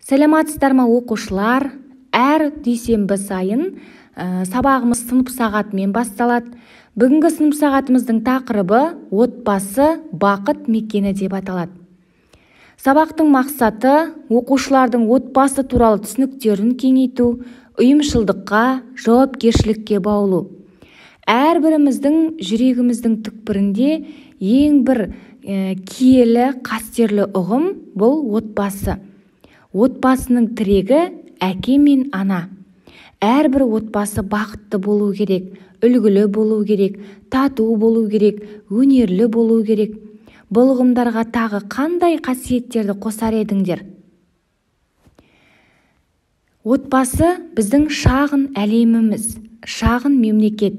Саламатсыздар ма оқушылар? Әр дүйсенбі сайын сабағымыз сынып сағатымен басталады. Бүгінгі сынып сағатымыздың тақырыбы отбасы бақыт мекені деп аталады. Сабақтың мақсаты оқушылардың отбасы туралы түсініктерін кеңейту, ұйымшылдыққа, жауапкершілікке баулу. Әрбіріміздің жүрегіміздің түкпірінде ең бір киелі, қастерлі ұғым бұл отбасы. Отбасының тірегі әке мен ана. Әрбір отбасы бақытты болу керек, үлгілі болу керек, тату болу керек, өнерлі болу керек. Бұл ұғымдарға тағы қандай қасиеттерді қосар едіңдер? Отбасы біздің шағын әлеміміз, шағын мемлекет.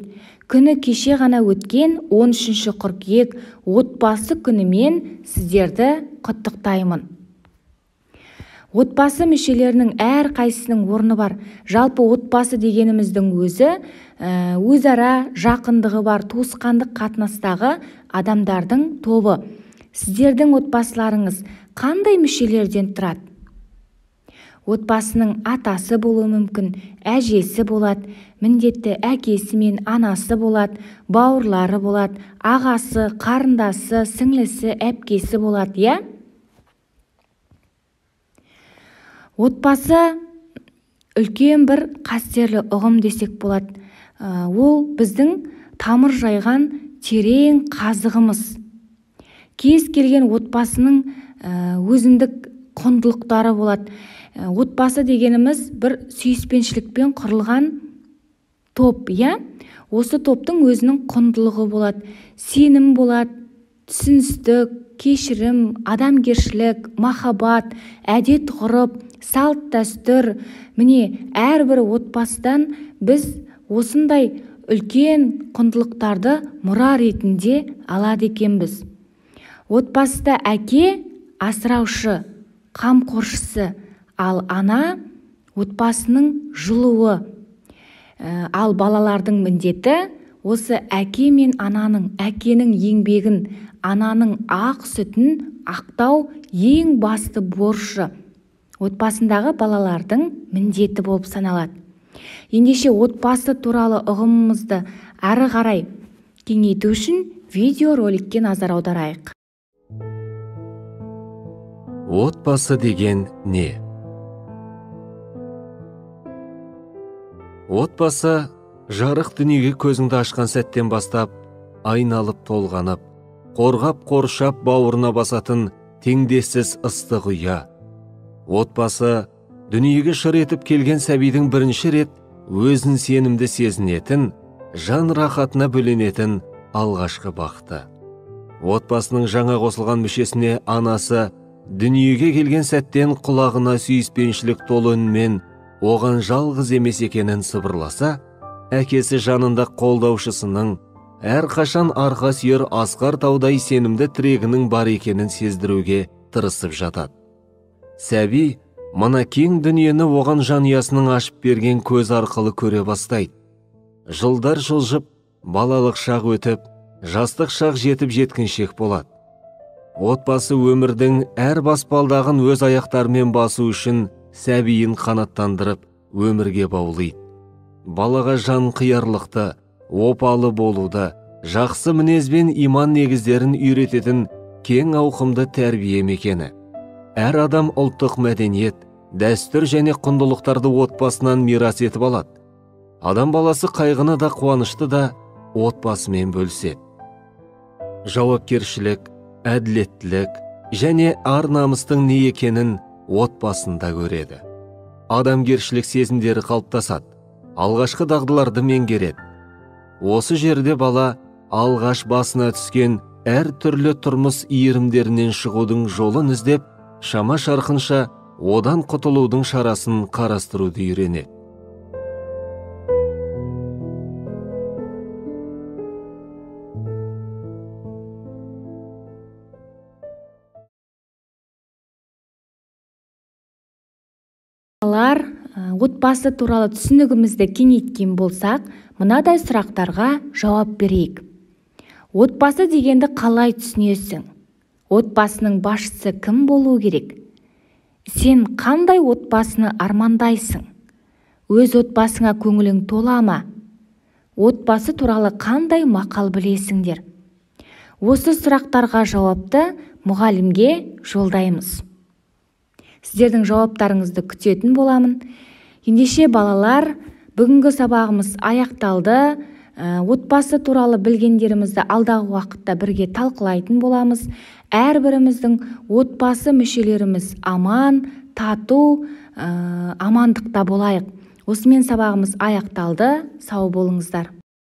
Күні кеше ғана өткен 13 қыркүйек отбасы күнімен сіздерді құттықтаймын. Отбасы мүшелерінің әр қайсының орны бар. Жалпы отбасы дегеніміздің өзара жақындығы бар туысқандық қатынастағы адамдардың тобы. Сіздердің отбасыларыңыз қандай мүшелерден тұрады? Отбасының атасы болуы мүмкін, әжесі болады, міндетті әкесі мен анасы болады, бауырлары болады, ағасы, қарындасы, сіңлісі, әпкесі болады, иә? Отбасы үлкен бір қастерлі ұғым десек болады. Ол біздің тамыр жайған терең қазығымыз. Кез келген отбасының өзіндік құндылықтары болады. Отбасы дегеніміз бір сүйіспеншілікпен құрылған топ, иә? Осы топтың өзінің құндылығы болады. Сенім болады, түсіністік, кешірім, адамгершілік, махаббат, әдет ғұрып, салт дәстүр. Міне, әрбір отбасыдан біз осындай үлкен құндылықтарды мұра ретінде алады екенбіз. Отбасыда әке асыраушы, қамқоршысы, ал ана отбасының жылуы. Ал балалардың міндеті осы әке мен ананың, әкенің еңбегін, ананың ақ сүтін ақтау ең басты борышы. Отбасындағы балалардың міндеті болып саналады. Ендеше отбасы туралы ұғымымызды ары қарай кеңейту үшін видеороликке назар аударайық. Отбасы деген не? Отбасы жарық дүниеге көзіңді ашқан сәттен бастап айналып толғанып, қорғап қоршап бауырына басатын теңдессіз ыстық ұя. Отбасы дүниеге шыр етіп келген сәбидің бірінші рет өзін сенімді сезінетін, жан рахатына бөленетін алғашқы бақыты. Отбасының жаңа қосылған мүшесіне анасы дүниеге келген сәттен құлағына сүйіспеншілік толы үнмен оған жалғыз емес екенін сыбырласа, әкесі жанында қолдаушысының әрқашан арқа сүйер асқар таудай сенімді тірегінің бар екенін сездіруге тырысып жатады. Сәби мына кең дүниені оған жанұясының ашып берген көз арқылы көре бастайды. Жылдар жылжып, балалық шақ өтіп, жастық шақ жетіп жеткіншек болады. Отбасы өмірдің әр баспалдағын өз аяқтарымен басу үшін сәбиін қанаттандырып, өмірге баулайды. Балаға жан қиярлықты, опалы болуды, жақсы мінезбен иман негіздерін үйрететін кең ауқымды тәрбие мекені. Әр адам ұлттық мәдениет, дәстүр және құндылықтарды отбасынан мирас етіп алады. Адам баласы қайғыны да қуанышты да отбасымен бөліседі. Жауапкершілік, әділеттілік және ар намыстың не екенін отбасында көреді. Адамгершілік сезімдері қалыптасады, алғашқы дағдыларды меңгереді. Осы жерде бала алғаш басына түскен әр түрлі тұрмыс иірімдерінен шығудың жолын іздеп, шама шарқынша одан құтылудың шарасын қарастыруды үйренеді. Отбасы туралы түсінігімізді кеңейткен болсақ, мынадай сұрақтарға жауап берейік. Отбасы дегенді қалай түсінесің? Отбасының басшысы кім болу керек? Сен қандай отбасыны армандайсың? Өз отбасыңа көңілің тола ма? Отбасы туралы қандай мақал білесіңдер? Осы сұрақтарға жауапты мұғалімге жолдаймыз. Сіздердің жауаптарыңызды күтетін боламын. Ендеше балалар, бүгінгі сабағымыз аяқталды. Отбасы туралы білгендерімізді алдағы уақытта бірге талқылайтын боламыз. Әрбіріміздің отбасы мүшелеріміз аман, тату, амандықта болайық. Осымен сабағымыз аяқталды. Сау болыңыздар.